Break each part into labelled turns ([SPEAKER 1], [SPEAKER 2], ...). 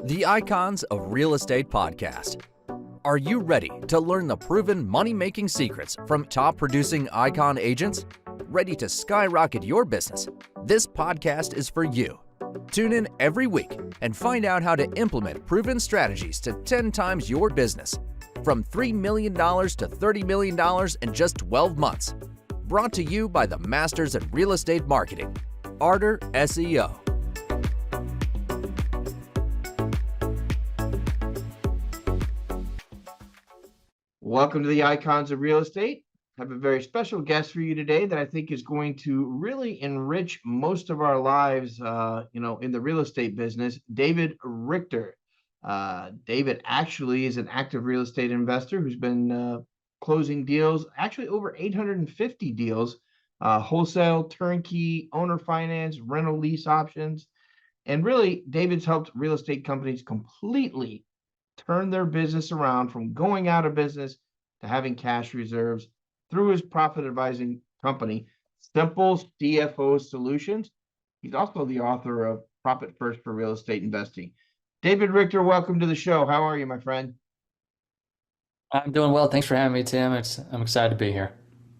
[SPEAKER 1] The Icons of Real Estate Podcast. Are you ready to learn the proven money-making secrets from top-producing Icon agents? Ready to skyrocket your business? This podcast is for you. Tune in every week and find out how to implement proven strategies to 10 times your business, from $3 million to $30 million in just 12 months. Brought to you by the Masters at Real Estate Marketing, BRRRR SEO.
[SPEAKER 2] Welcome to the Icons of Real Estate. I have a very special guest for you today that I think is going to really enrich most of our lives, in the real estate business, David Richter. David actually is an active real estate investor who's been closing deals, actually over 850 deals, wholesale, turnkey, owner finance, rental lease options. And really, David's helped real estate companies completely turn their business around from going out of business to having cash reserves through his profit advising company, Simple CFO Solutions. He's also the author of Profit First for Real Estate Investing. David Richter, welcome to the show. How are you, my friend?
[SPEAKER 3] I'm doing well. Thanks for having me, Tim. I'm excited to be here.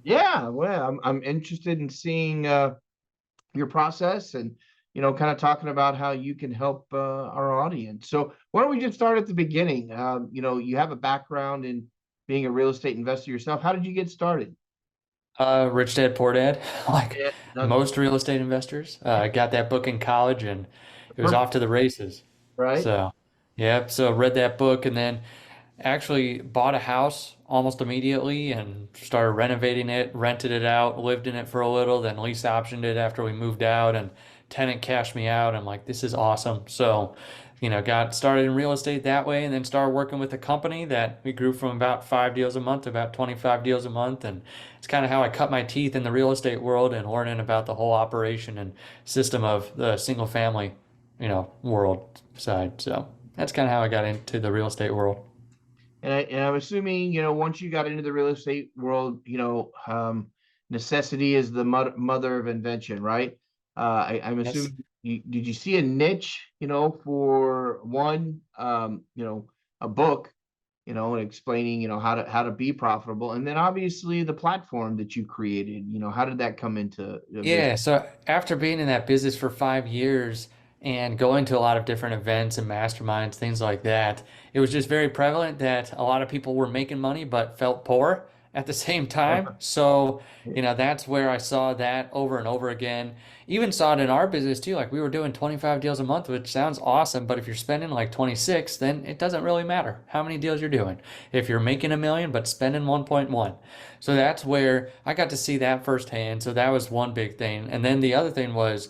[SPEAKER 2] Yeah, well, I'm interested in seeing your process and kind of talking about how you can help our audience. So why don't we just start at the beginning? You have a background in being a real estate investor yourself. How did you get started?
[SPEAKER 3] Rich Dad, Poor Dad, like
[SPEAKER 2] Yeah,
[SPEAKER 3] most real estate investors. I got that book in college and it was off
[SPEAKER 2] perfect,
[SPEAKER 3] to the races.
[SPEAKER 2] right?
[SPEAKER 3] So, yeah, so read that book and then actually bought a house almost immediately and started renovating it, rented it out, lived in it for a little, then lease optioned it after we moved out and tenant cashed me out. I'm like, this is awesome. So, got started in real estate that way and then started working with a company that we grew from about 5 deals a month to about 25 deals a month. And it's kind of how I cut my teeth in the real estate world and learning about the whole operation and system of the single family, world side. So that's kind of how I got into the real estate world.
[SPEAKER 2] And I'm assuming, once you got into the real estate world, necessity is the mother of invention, right? I'm
[SPEAKER 3] Yes.
[SPEAKER 2] assuming, did you see a niche, for one, a book, and explaining, how to be profitable, and then obviously the platform that you created, how did that come into this?
[SPEAKER 3] Yeah, so after being in that business for 5 years and going to a lot of different events and masterminds, things like that, it was just very prevalent that a lot of people were making money but felt poor at the same time. So, that's where I saw that over and over again. Even saw it in our business too. Like we were doing 25 deals a month, which sounds awesome, but if you're spending like 26, then it doesn't really matter how many deals you're doing. If you're making 1 million but spending 1.1. So that's where I got to see that firsthand. So that was one big thing. And then the other thing was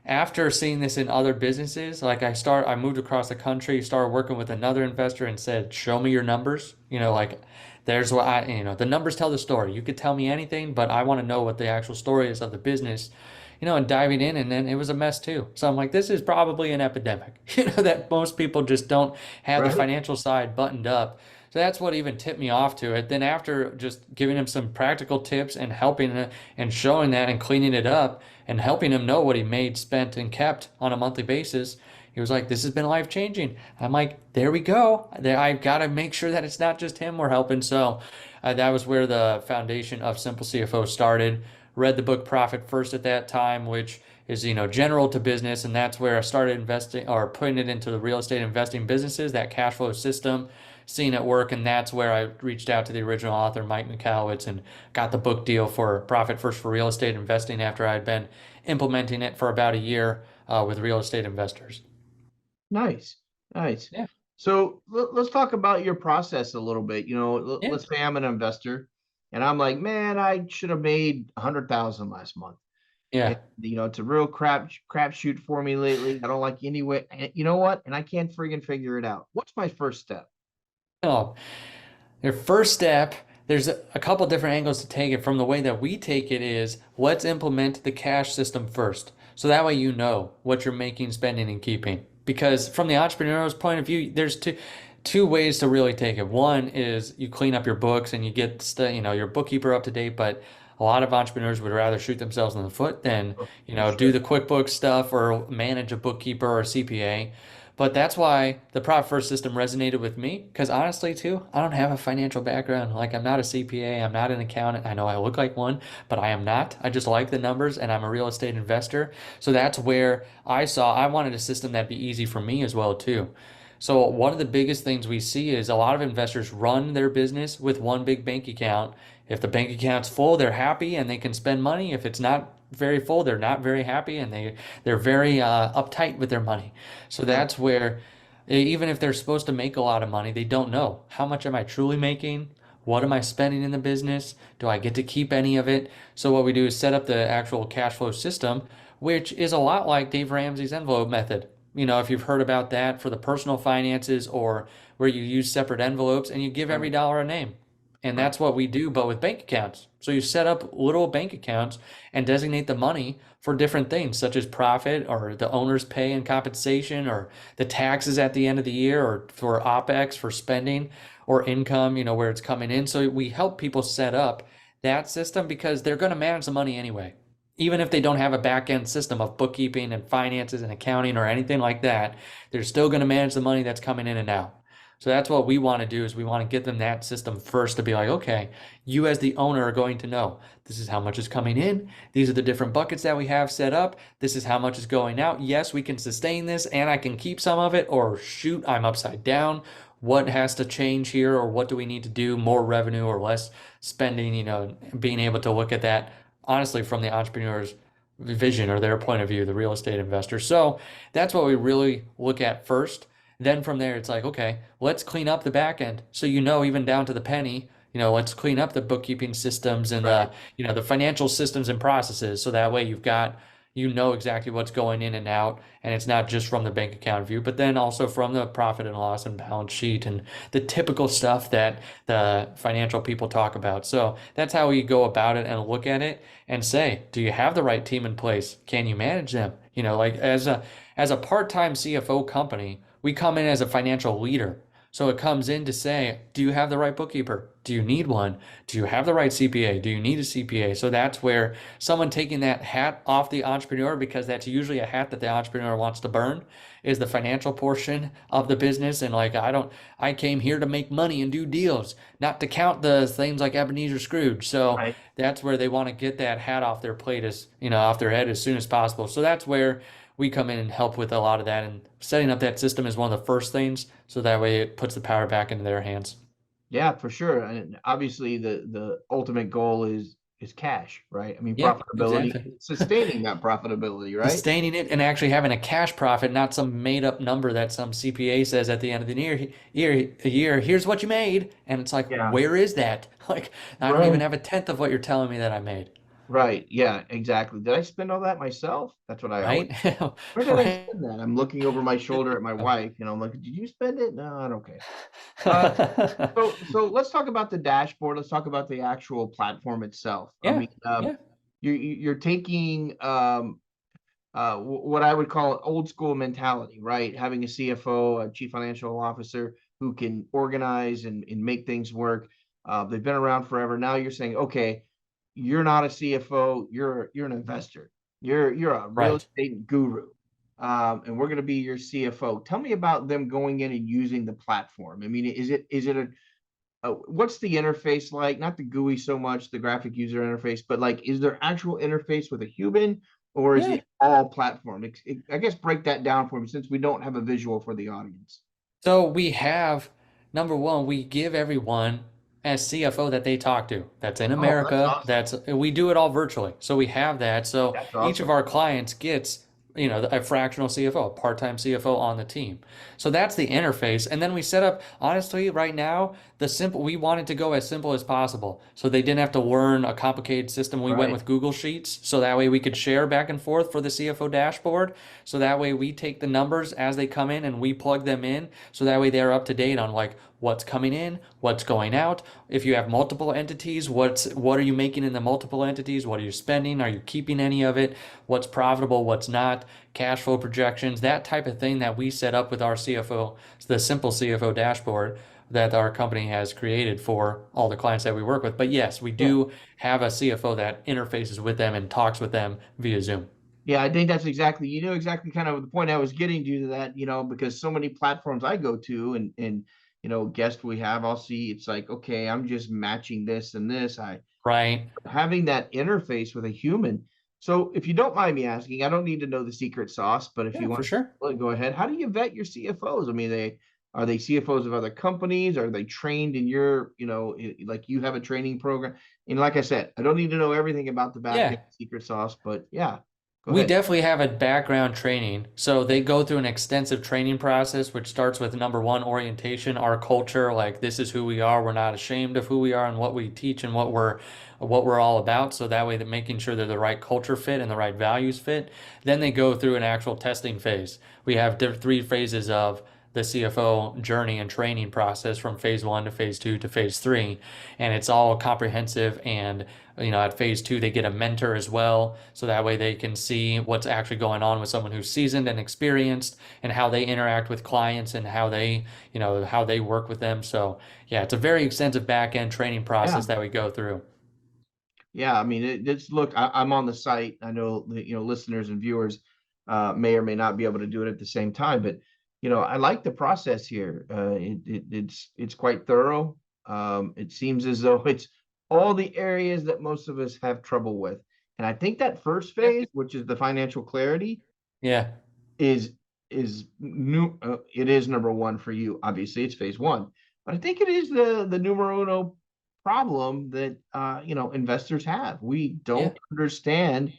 [SPEAKER 3] after seeing this in other businesses, like I moved across the country, started working with another investor and said, show me your numbers. Like there's what the numbers tell the story. You could tell me anything, but I want to know what the actual story is of the business, and diving in. And then it was a mess too. So I'm like, this is probably an epidemic, that most people just don't have the
[SPEAKER 2] Right.
[SPEAKER 3] financial side buttoned up. So that's what even tipped me off to it. Then after just giving him some practical tips and helping and showing that and cleaning it up and helping him know what he made, spent, and kept on a monthly basis, he was like, this has been life changing. I'm like, there we go. I've got to make sure that it's not just him we're helping. So that was where the foundation of Simple CFO started. Read the book Profit First at that time, which is, general to business. And that's where I started investing or putting it into the real estate investing businesses, that cash flow system, seeing it work. And that's where I reached out to the original author, Mike Michalowicz, and got the book deal for Profit First for Real Estate Investing after I'd been implementing it for about a year with real estate investors.
[SPEAKER 2] Nice, nice.
[SPEAKER 3] Yeah.
[SPEAKER 2] So let's talk about your process a little bit.
[SPEAKER 3] Yeah.
[SPEAKER 2] Let's say I'm an investor, and I'm like, man, I should have made 100,000 last month, and
[SPEAKER 3] Yeah.
[SPEAKER 2] it's a real crap shoot for me lately. I don't like any way. And you know what? And I can't friggin' figure it out. What's my first step?
[SPEAKER 3] Oh, your first step, there's a couple different angles to take it from. The way that we take it is let's implement the cash system first. So that way you know what you're making, spending, and keeping. Because from the entrepreneur's point of view, there's two ways to really take it. One is you clean up your books and you get your bookkeeper up to date, but a lot of entrepreneurs would rather shoot themselves in the foot than,
[SPEAKER 2] For
[SPEAKER 3] do
[SPEAKER 2] sure.
[SPEAKER 3] the QuickBooks stuff or manage a bookkeeper or a CPA. But that's why the profit first system resonated with me because honestly, too, I don't have a financial background. Like, I'm not a CPA, I'm not an accountant. I know I look like one, but I am not. I just like the numbers and I'm a real estate investor. So that's where I wanted a system that'd be easy for me as well, too. So one of the biggest things we see is a lot of investors run their business with one big bank account. If the bank account's full, they're happy and they can spend money. If it's not very full, they're not very happy and they're very uptight with their money. So
[SPEAKER 2] Right.
[SPEAKER 3] that's where even if they're supposed to make a lot of money, they don't know how much am I truly making? What am I spending in the business? Do I get to keep any of it? So what we do is set up the actual cash flow system, which is a lot like Dave Ramsey's envelope method. If you've heard about that for the personal finances or where you use separate envelopes and you give every
[SPEAKER 2] Right.
[SPEAKER 3] dollar a name. And
[SPEAKER 2] Right.
[SPEAKER 3] that's what we do, but with bank accounts. So you set up little bank accounts and designate the money for different things, such as profit or the owner's pay and compensation or the taxes at the end of the year or for OPEX for spending or income, where it's coming in. So we help people set up that system because they're going to manage the money anyway. Even if they don't have a back end system of bookkeeping and finances and accounting or anything like that, they're still going to manage the money that's coming in and out. So that's what we want to do is we want to get them that system first to be like, okay, you as the owner are going to know this is how much is coming in. These are the different buckets that we have set up. This is how much is going out. Yes, we can sustain this and I can keep some of it, or shoot, I'm upside down. What has to change here, or what do we need to do? More revenue or less spending, being able to look at that honestly from the entrepreneur's vision or their point of view, the real estate investor. So that's what we really look at first. Then from there, it's like, okay, let's clean up the back end. So, even down to the penny, let's clean up the bookkeeping systems and
[SPEAKER 2] Right.
[SPEAKER 3] the financial systems and processes. So that way you know exactly what's going in and out. And it's not just from the bank account view, but then also from the profit and loss and balance sheet and the typical stuff that the financial people talk about. So that's how we go about it and look at it and say, do you have the right team in place? Can you manage them? Like as a part-time CFO company, we come in as a financial leader. So it comes in to say, do you have the right bookkeeper? Do you need one? Do you have the right CPA? Do you need a CPA? So that's where someone taking that hat off the entrepreneur, because that's usually a hat that the entrepreneur wants to burn, is the financial portion of the business. And like, I came here to make money and do deals, not to count the things like Ebenezer Scrooge. So
[SPEAKER 2] Right.
[SPEAKER 3] that's where they want to get that hat off their plate off their head as soon as possible. So that's where we come in and help with a lot of that. And setting up that system is one of the first things. So that way it puts the power back into their hands.
[SPEAKER 2] Yeah, for sure. And obviously the ultimate goal is cash, right? I mean,
[SPEAKER 3] Yeah,
[SPEAKER 2] profitability,
[SPEAKER 3] exactly.
[SPEAKER 2] sustaining that profitability, right?
[SPEAKER 3] Sustaining it and actually having a cash profit, not some made up number that some CPA says at the end of the year, here's what you made. And it's like,
[SPEAKER 2] Yeah.
[SPEAKER 3] where is that? Like, I don't even
[SPEAKER 2] Right.
[SPEAKER 3] have a tenth of what you're telling me that I made,
[SPEAKER 2] Right. Yeah, exactly. Did I spend all that myself? That's what I always,
[SPEAKER 3] right?
[SPEAKER 2] where did I
[SPEAKER 3] Right.
[SPEAKER 2] spend that? I'm looking over my shoulder at my wife, I'm like, did you spend it? No, I don't care. Uh, so let's talk about the dashboard. Let's talk about the actual platform itself. I
[SPEAKER 3] Yeah,
[SPEAKER 2] mean,
[SPEAKER 3] yeah,
[SPEAKER 2] you're taking what I would call an old school mentality, right? Having a CFO, a chief financial officer who can organize and make things work. They've been around forever. Now you're saying, okay, you're not a CFO, you're an investor. You're a real
[SPEAKER 3] right.
[SPEAKER 2] estate guru. And we're going to be your CFO. Tell me about them going in and using the platform. I mean, is it a what's the interface like? Not the GUI so much, the graphic user interface, but like, is there actual interface with a human, or is
[SPEAKER 3] Yeah.
[SPEAKER 2] it all platform? I guess break that down for me since we don't have a visual for the audience.
[SPEAKER 3] So we have number one, we give everyone as CFO that they talk to. That's in
[SPEAKER 2] Oh, that's
[SPEAKER 3] America.
[SPEAKER 2] awesome.
[SPEAKER 3] That's we do it all virtually. So we have that. So
[SPEAKER 2] That's
[SPEAKER 3] each of
[SPEAKER 2] awesome.
[SPEAKER 3] our clients gets, a fractional CFO, a part-time CFO on the team. So that's the interface. And then we set up, honestly, right now, we wanted to go as simple as possible. So they didn't have to learn a complicated system. We went
[SPEAKER 2] Right.
[SPEAKER 3] with Google Sheets. So that way we could share back and forth for the CFO dashboard. So that way we take the numbers as they come in and we plug them in. So that way they're up to date on like what's coming in, what's going out. If you have multiple entities, what are you making in the multiple entities? What are you spending? Are you keeping any of it? What's profitable, what's not? Cash flow projections, that type of thing that we set up with our CFO, the Simple CFO dashboard that our company has created for all the clients that we work with. But yes, we
[SPEAKER 2] Yeah.
[SPEAKER 3] do have a CFO that interfaces with them and talks with them via Zoom.
[SPEAKER 2] Yeah, I think that's exactly, you know, exactly kind of the point I was getting to that, because so many platforms I go to and guests we have, I'll see it's like, okay, I'm just matching this and this. I
[SPEAKER 3] Right.
[SPEAKER 2] having that interface with a human. So if you don't mind me asking, I don't need to know the secret sauce, but if
[SPEAKER 3] Yeah,
[SPEAKER 2] you
[SPEAKER 3] for
[SPEAKER 2] want
[SPEAKER 3] sure.
[SPEAKER 2] to go ahead, how do you vet your CFOs? I mean, are they CFOs of other companies? Are they trained in your, like you have a training program? And like I said, I don't need to know everything about the back end
[SPEAKER 3] Yeah.
[SPEAKER 2] secret sauce, but yeah, go
[SPEAKER 3] We
[SPEAKER 2] ahead.
[SPEAKER 3] definitely have a background training. So they go through an extensive training process, which starts with number one, orientation, our culture, like this is who we are. We're not ashamed of who we are and what we teach and what we're all about. So that way that making sure they're the right culture fit and the right values fit. Then they go through an actual testing phase. We have three phases of the CFO journey and training process from phase one to phase two to phase three. And it's all comprehensive. And, at phase two, they get a mentor as well. So that way they can see what's actually going on with someone who's seasoned and experienced and how they interact with clients and how they work with them. So yeah, it's a very extensive back end training
[SPEAKER 2] Yeah.
[SPEAKER 3] process that we go through.
[SPEAKER 2] Yeah, I mean, it's look. I'm on the site. I know that, listeners and viewers may or may not be able to do it at the same time, but I like the process here. It's quite thorough. It seems as though it's all the areas that most of us have trouble with, and I think that first
[SPEAKER 3] Yeah.
[SPEAKER 2] phase, which is the financial clarity,
[SPEAKER 3] Yeah.
[SPEAKER 2] is is new. It is number one for you. Obviously, it's phase one, but I think it is the numero uno problem that investors have. We
[SPEAKER 3] Yeah.
[SPEAKER 2] don't understand,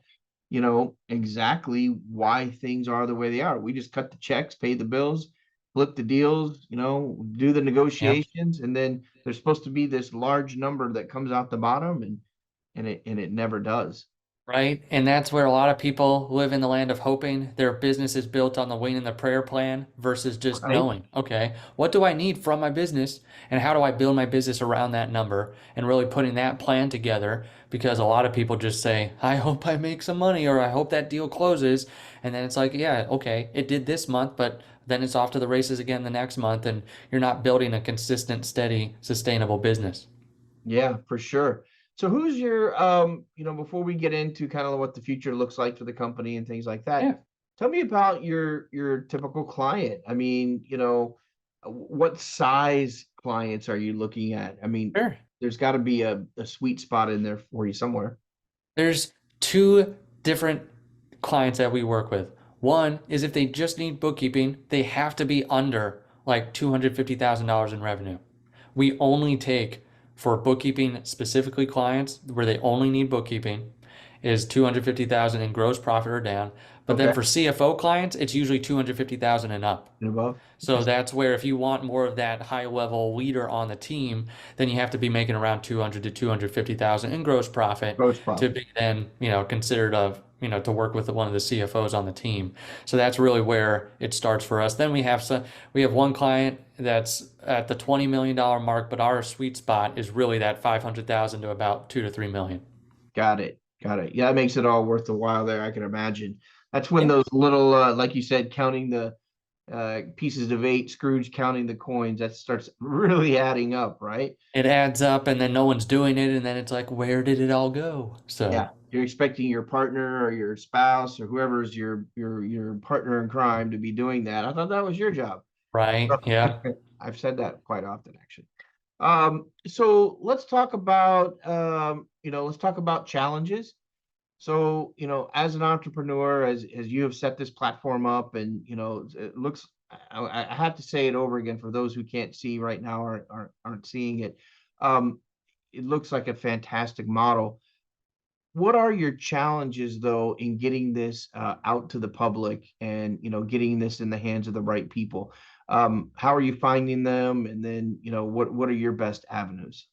[SPEAKER 2] exactly why things are the way they are. We just cut the checks, pay the bills, flip the deals, do the
[SPEAKER 3] Yeah.
[SPEAKER 2] negotiations, and then there's supposed to be this large number that comes out the bottom, and it never does.
[SPEAKER 3] Right. And that's where a lot of people live in the land of hoping. Their business is built on the wing and the prayer plan versus just
[SPEAKER 2] Right?
[SPEAKER 3] knowing, okay, what do I need from my business and how do I build my business around that number and really putting that plan together because a lot of people just say, I hope I make some money or I hope that deal closes. And then it's like, yeah, okay, it did this month, but then it's off to the races again the next month and you're not building a consistent, steady, sustainable business.
[SPEAKER 2] Yeah, for sure. So who's your before we get into kind of what the future looks like for the company and things like that,
[SPEAKER 3] Yeah,
[SPEAKER 2] tell me about your typical client. I mean, what size clients are you looking at? I mean,
[SPEAKER 3] sure.
[SPEAKER 2] there's got to be a sweet spot in there for you somewhere.
[SPEAKER 3] There's two different clients that we work with. One is if they just need bookkeeping, they have to be under like $250,000 in revenue. We only take for bookkeeping specifically clients where they only need bookkeeping is 250,000 in gross profit or down. But then
[SPEAKER 2] Okay.
[SPEAKER 3] for CFO clients, it's usually 250,000 and up.
[SPEAKER 2] And above.
[SPEAKER 3] So that's where if you want more of that high level leader on the team, then you have to be making around 200 to 250,000 in gross profit
[SPEAKER 2] Gross
[SPEAKER 3] to
[SPEAKER 2] profit.
[SPEAKER 3] be then, considered to work with one of the CFOs on the team. So that's really where it starts for us. Then we have one client that's at the $20 million mark, but our sweet spot is really that 500,000 to about 2 to 3 million.
[SPEAKER 2] Got it. Got it. Yeah, that makes it all worth the while there, I can imagine. That's when
[SPEAKER 3] Yeah.
[SPEAKER 2] those little like you said, counting the pieces of eight, Scrooge counting the coins, that starts really adding up, right?
[SPEAKER 3] It adds up and then no one's doing it and then it's like where did it all go?
[SPEAKER 2] Yeah,
[SPEAKER 3] So,
[SPEAKER 2] you're expecting your partner or your spouse or whoever's your partner in crime to be doing that. I thought that was your job.
[SPEAKER 3] right? Yeah.
[SPEAKER 2] I've said that quite often, actually. So let's talk about challenges. So, as an entrepreneur, as you have set this platform up, and it looks, I have to say it over again for those who can't see right now or aren't seeing it. Um, it looks like a fantastic model. What are your challenges though in getting this out to the public and getting this in the hands of the right people? How are you finding them? And then what are your best avenues?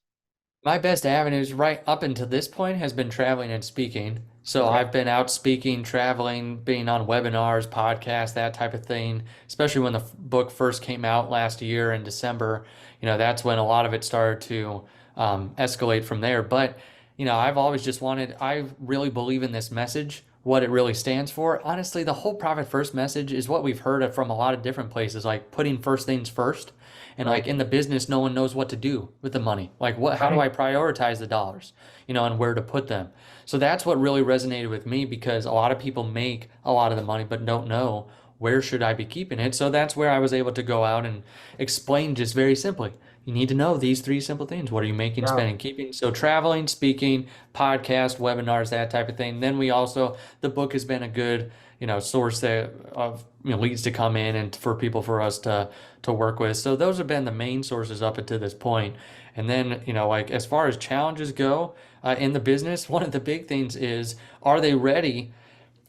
[SPEAKER 3] My best avenues right up until this point has been traveling and speaking. So
[SPEAKER 2] Okay.
[SPEAKER 3] I've been out speaking, traveling, being on webinars, podcasts, that type of thing. Especially when the book first came out last year in December, that's when a lot of it started to escalate from there. But I've always just wanted. I really believe in this message what it really stands for. Honestly, the whole profit first message is what we've heard from a lot of different places, like putting first things first. And like
[SPEAKER 2] Right.
[SPEAKER 3] in the business, no one knows what to do with the money. Like how do
[SPEAKER 2] Right.
[SPEAKER 3] I prioritize the dollars, and where to put them? So that's what really resonated with me because a lot of people make a lot of the money but don't know where should I be keeping it. So that's where I was able to go out and explain just very simply. You need to know these three simple things. What are you making,
[SPEAKER 2] Yeah.
[SPEAKER 3] spending, keeping? So traveling, speaking, podcast, webinars, that type of thing. Then we also, the book has been a good, source of leads to come in and for us to work with. So those have been the main sources up until this point. And then, like as far as challenges go in the business, one of the big things is, are they ready?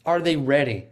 [SPEAKER 3] Are they ready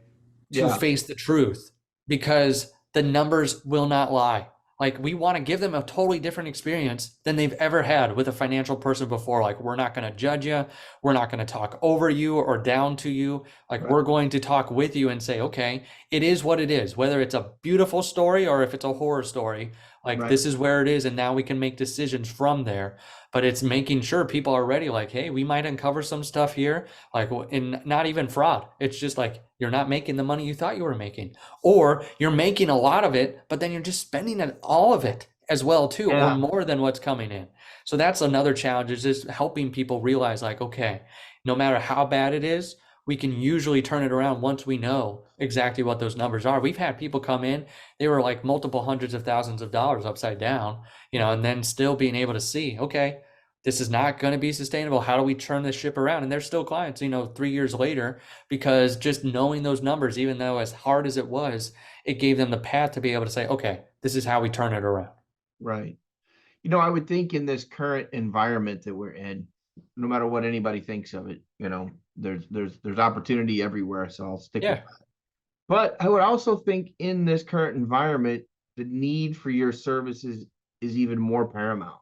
[SPEAKER 3] to
[SPEAKER 2] Yeah.
[SPEAKER 3] face the truth? Because the numbers will not lie. Like we want to give them a totally different experience than they've ever had with a financial person before. Like we're not going to judge you. We're not going to talk over you or down to you. Like
[SPEAKER 2] Right.
[SPEAKER 3] we're going to talk with you and say, okay, it is what it is, whether it's a beautiful story or if it's a horror story, like
[SPEAKER 2] Right.
[SPEAKER 3] this is where it is. And now we can make decisions from there. But it's making sure people are ready. Like, hey, we might uncover some stuff here, like in not even fraud. It's just like, you're not making the money you thought you were making, or you're making a lot of it, but then you're just spending all of it as well too, or
[SPEAKER 2] Yeah.
[SPEAKER 3] more than what's coming in. So that's another challenge, is just helping people realize like, okay, no matter how bad it is, we can usually turn it around once we know exactly what those numbers are. We've had people come in, they were like multiple hundreds of thousands of dollars upside down, and then still being able to see, okay, this is not going to be sustainable. How do we turn this ship around? And they're still clients, 3 years later, because just knowing those numbers, even though as hard as it was, it gave them the path to be able to say, okay, this is how we turn it around.
[SPEAKER 2] Right. I would think in this current environment that we're in, no matter what anybody thinks of it, there's opportunity everywhere. So I'll stick with
[SPEAKER 3] Yeah.
[SPEAKER 2] that. But I would also think in this current environment, the need for your services is even more paramount.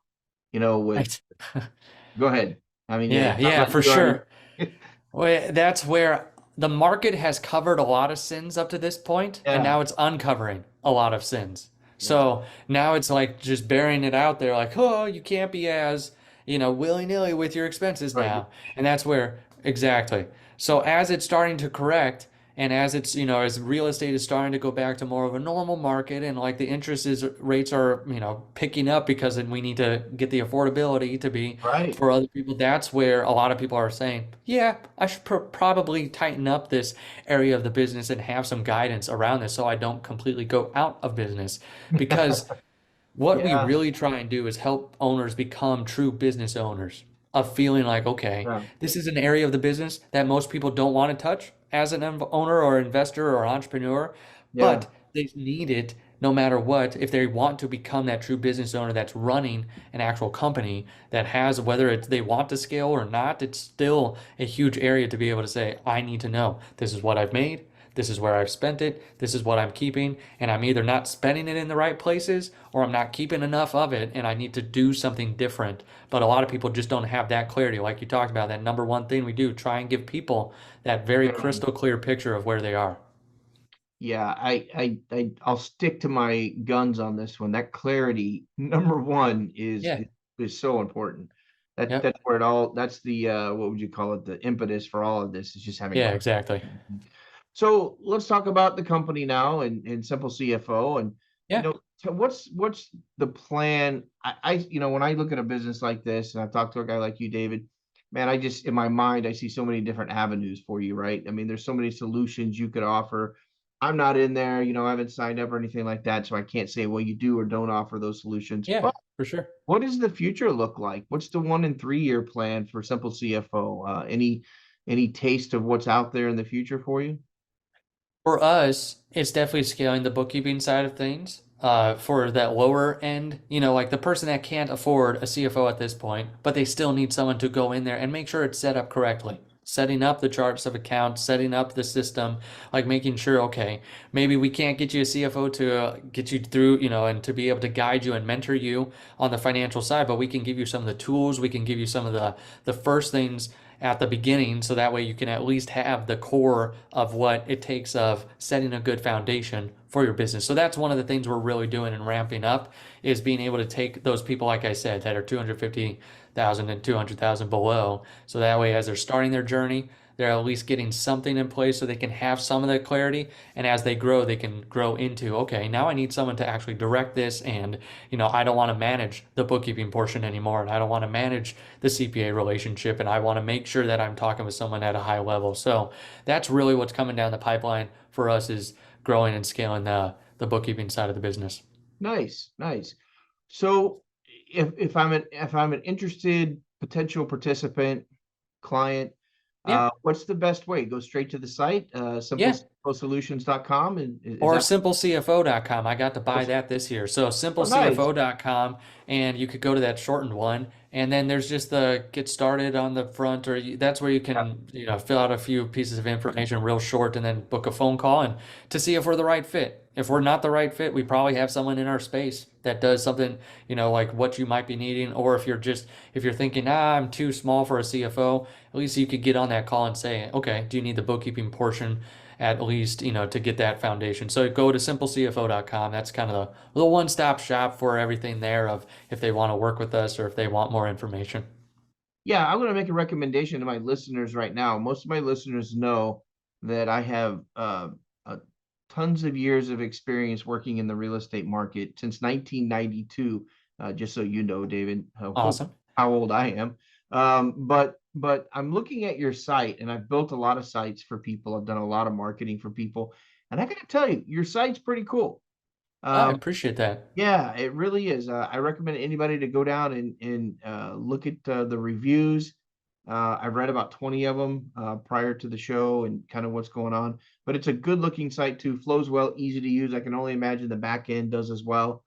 [SPEAKER 2] With
[SPEAKER 3] Right.
[SPEAKER 2] Go ahead. I mean, it
[SPEAKER 3] Yeah.
[SPEAKER 2] sounds
[SPEAKER 3] Yeah,
[SPEAKER 2] like
[SPEAKER 3] for
[SPEAKER 2] you already.
[SPEAKER 3] sure. Well, that's where the market has covered a lot of sins up to this point, and
[SPEAKER 2] Yeah.
[SPEAKER 3] now it's uncovering a lot of sins.
[SPEAKER 2] Yeah.
[SPEAKER 3] So now it's like just burying it out there, like, oh, you can't be as, willy-nilly with your expenses
[SPEAKER 2] Right.
[SPEAKER 3] now. And that's where, exactly. So as it's starting to correct, and as it's, as real estate is starting to go back to more of a normal market, and like the rates are, picking up because then we need to get the affordability to be
[SPEAKER 2] Right.
[SPEAKER 3] for other people, that's where a lot of people are saying, yeah, I should probably tighten up this area of the business and have some guidance around this so I don't completely go out of business. Because what we
[SPEAKER 2] Yeah.
[SPEAKER 3] really try and do is help owners become true business owners, of feeling like, okay,
[SPEAKER 2] Yeah.
[SPEAKER 3] this is an area of the business that most people don't want to touch as an owner or investor or entrepreneur,
[SPEAKER 2] Yeah.
[SPEAKER 3] but they need it no matter what if they want to become that true business owner that's running an actual company that has, whether it's they want to scale or not, it's still a huge area to be able to say, I need to know this is what I've made. This is where I've spent it. This is what I'm keeping. And I'm either not spending it in the right places or I'm not keeping enough of it and I need to do something different. But a lot of people just don't have that clarity. Like you talked about, that number one thing we do, try and give people that very
[SPEAKER 2] Mm.
[SPEAKER 3] crystal clear picture of where they are.
[SPEAKER 2] Yeah. I'll stick to my guns on this one. That clarity, number one, is
[SPEAKER 3] Yeah.
[SPEAKER 2] is so important.
[SPEAKER 3] Yep.
[SPEAKER 2] That's where it all. That's the what would you call it? The impetus for all of this is just having
[SPEAKER 3] Yeah,
[SPEAKER 2] clarity.
[SPEAKER 3] exactly.
[SPEAKER 2] So let's talk about the company now and Simple CFO. And
[SPEAKER 3] Yeah.
[SPEAKER 2] so what's the plan? When I look at a business like this and I talk to a guy like you, David, man, I just in my mind I see so many different avenues for you, right? I mean, there's so many solutions you could offer. I'm not in there, I haven't signed up or anything like that, so I can't say, well, you do or don't offer those solutions.
[SPEAKER 3] Yeah,
[SPEAKER 2] But
[SPEAKER 3] for sure.
[SPEAKER 2] what does the future look like? What's the 1 and 3 year plan for Simple CFO? Any taste of what's out there in the future for you?
[SPEAKER 3] For us, it's definitely scaling the bookkeeping side of things. For that lower end, like the person that can't afford a CFO at this point, but they still need someone to go in there and make sure it's set up correctly. Setting up the charts of accounts, setting up the system, like making sure, okay, maybe we can't get you a CFO to get you through, and to be able to guide you and mentor you on the financial side, but we can give you some of the tools, we can give you some of the first things at the beginning, so that way you can at least have the core of what it takes of setting a good foundation for your business. So that's one of the things we're really doing and ramping up, is being able to take those people, like I said, that are 250,000 and 200,000 below. So that way, as they're starting their journey, they're at least getting something in place so they can have some of that clarity. And as they grow, they can grow into, okay, now I need someone to actually direct this. And, I don't want to manage the bookkeeping portion anymore. And I don't want to manage the CPA relationship. And I want to make sure that I'm talking with someone at a high level. So that's really what's coming down the pipeline for us, is growing and scaling the bookkeeping side of the business.
[SPEAKER 2] Nice, nice. So if I'm an interested potential participant, client,
[SPEAKER 3] Yeah.
[SPEAKER 2] what's the best way? Go straight to the site,
[SPEAKER 3] Yeah.
[SPEAKER 2] simplecfosolutions.com, and is
[SPEAKER 3] Or
[SPEAKER 2] that
[SPEAKER 3] simplecfo.com. I got to buy that this year. So
[SPEAKER 2] nice?
[SPEAKER 3] simplecfo.com, and you could go to that shortened one. And then there's just the get started on the front, or that's where you
[SPEAKER 2] Yeah,
[SPEAKER 3] can, fill out a few pieces of information real short and then book a phone call and to see if we're the right fit. If we're not the right fit, we probably have someone in our space that does something, like what you might be needing. Or if you're thinking, I'm too small for a CFO, at least you could get on that call and say, okay, do you need the bookkeeping portion at least, to get that foundation? So go to simplecfo.com. That's kind of the little one-stop shop for everything there, of if they want to work with us or if they want more information.
[SPEAKER 2] yeah. I'm going to make a recommendation to my listeners right now. Most of my listeners know that I have tons of years of experience working in the real estate market since 1992. Just so you know, David,
[SPEAKER 3] Awesome.
[SPEAKER 2] how old I am. But I'm looking at your site, and I've built a lot of sites for people. I've done a lot of marketing for people, and I got to tell you, your site's pretty cool.
[SPEAKER 3] I
[SPEAKER 2] Um,
[SPEAKER 3] appreciate that.
[SPEAKER 2] yeah, it really is. I recommend anybody to go down and look at the reviews. I've read about 20 of them prior to the show and kind of what's going on. But it's a good looking site too. Flows well, easy to use. I can only imagine the back end does as well.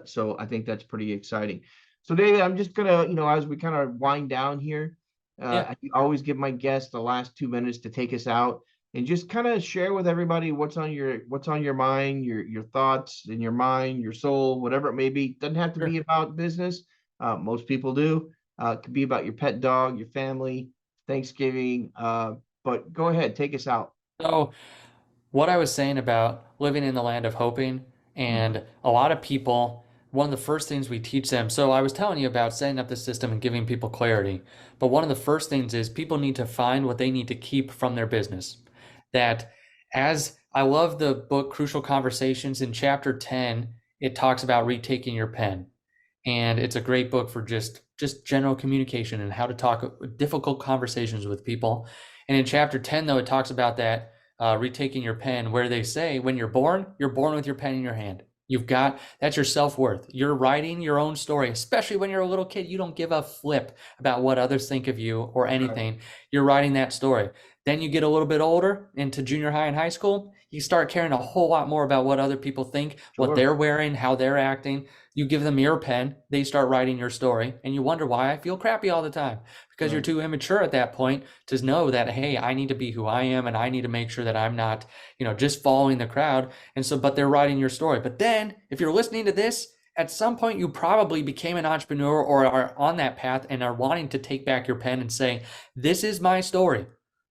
[SPEAKER 2] So I think that's pretty exciting. So David, I'm just gonna, as we kind of wind down here,
[SPEAKER 3] Yeah,
[SPEAKER 2] I always give my guests the last 2 minutes to take us out and just kind of share with everybody what's on your mind, your thoughts in your mind, your soul, whatever it may be. Doesn't have to be
[SPEAKER 3] sure.
[SPEAKER 2] about business. Most people do. It could be about your pet dog, your family, Thanksgiving. But go ahead, take us out.
[SPEAKER 3] So what I was saying about living in the land of hoping,
[SPEAKER 2] Mhm.
[SPEAKER 3] and a lot of people, one of the first things we teach them. So I was telling you about setting up the system and giving people clarity. But one of the first things is people need to find what they need to keep from their business. That, as I love the book Crucial Conversations, in chapter 10, it talks about retaking your pen. And it's a great book for just general communication and how to talk difficult conversations with people. And in chapter 10, though, it talks about that retaking your pen, where they say when you're born with your pen in your hand. That's your self-worth. You're writing your own story, especially when you're a little kid. You don't give a flip about what others think of you or
[SPEAKER 2] Right.
[SPEAKER 3] anything. You're writing that story. Then you get a little bit older into junior high and high school. You start caring a whole lot more about what other people think, what
[SPEAKER 2] Sure.
[SPEAKER 3] they're wearing, how they're acting. You give them your pen, they start writing your story, and you wonder why I feel crappy all the time, because you're
[SPEAKER 2] Right.
[SPEAKER 3] too immature at that point to know that, hey, I need to be who I am and I need to make sure that I'm not, just following the crowd. And so, but they're writing your story. But then if you're listening to this, at some point you probably became an entrepreneur or are on that path and are wanting to take back your pen and say, this is my story.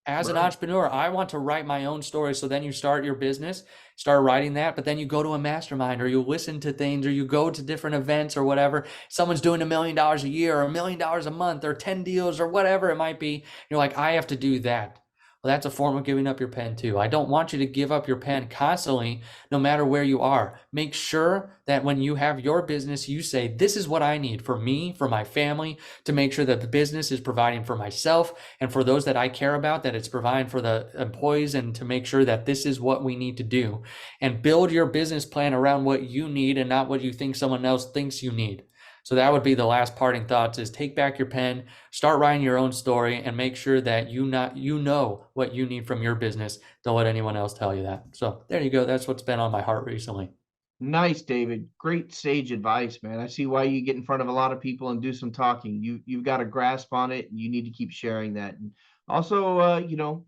[SPEAKER 3] As an
[SPEAKER 2] Right.
[SPEAKER 3] entrepreneur, I want to write my own story. So then you start your business, start writing that, but then you go to a mastermind or you listen to things or you go to different events or whatever. Someone's doing $1 million a year or $1 million a month or 10 deals or whatever it might be. You're like, I have to do that. Well, that's a form of giving up your pen too. I don't want you to give up your pen constantly, no matter where you are. Make sure that when you have your business, you say, this is what I need for me, for my family, to make sure that the business is providing for myself and for those that I care about, that it's providing for the employees, and to make sure that this is what we need to do. And build your business plan around what you need and not what you think someone else thinks you need. So that would be the last parting thoughts, is take back your pen, start writing your own story, and make sure that you know what you need from your business. Don't let anyone else tell you that. So there you go. That's what's been on my heart recently.
[SPEAKER 2] Nice, David. Great sage advice, man. I see why you get in front of a lot of people and do some talking. You've got a grasp on it, and you need to keep sharing that. And also,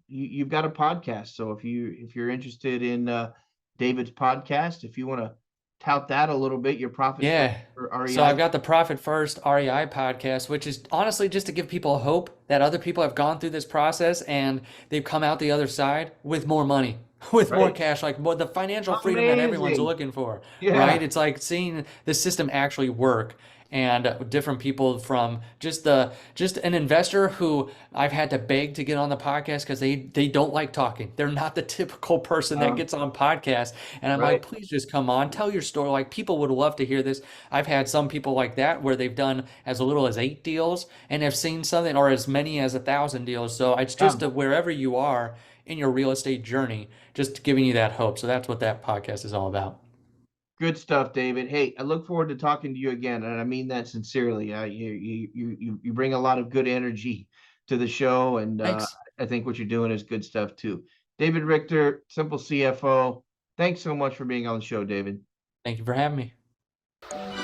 [SPEAKER 2] you've got a podcast. So if you're interested in David's podcast, if you want to tout that a little bit, your profit first
[SPEAKER 3] Yeah.
[SPEAKER 2] or
[SPEAKER 3] So
[SPEAKER 2] REI.
[SPEAKER 3] I've got the Profit First REI podcast, which is honestly just to give people hope that other people have gone through this process and they've come out the other side with more money. with more
[SPEAKER 2] Right.
[SPEAKER 3] cash, like more the financial freedom that everyone's
[SPEAKER 2] Amazing.
[SPEAKER 3] looking for, right?
[SPEAKER 2] Yeah.
[SPEAKER 3] It's like seeing the system actually work and different people from just an investor who I've had to beg to get on the podcast because they don't like talking. They're not the typical person that gets on podcasts. And I'm like,
[SPEAKER 2] Right.
[SPEAKER 3] please just come on, tell your story. Like people would love to hear this. I've had some people like that where they've done as little as 8 deals and have seen something or as many as 1,000 deals. So it's
[SPEAKER 2] Yeah.
[SPEAKER 3] just wherever you are in your real estate journey, just giving you that hope. So that's what that podcast is all about.
[SPEAKER 2] Good stuff, David. Hey, I look forward to talking to you again, and I mean that sincerely. You bring a lot of good energy to the show, and
[SPEAKER 3] Thanks.
[SPEAKER 2] I think what you're doing is good stuff too. David Richter, Simple CFO. Thanks so much for being on the show, David.
[SPEAKER 3] Thank you for having me.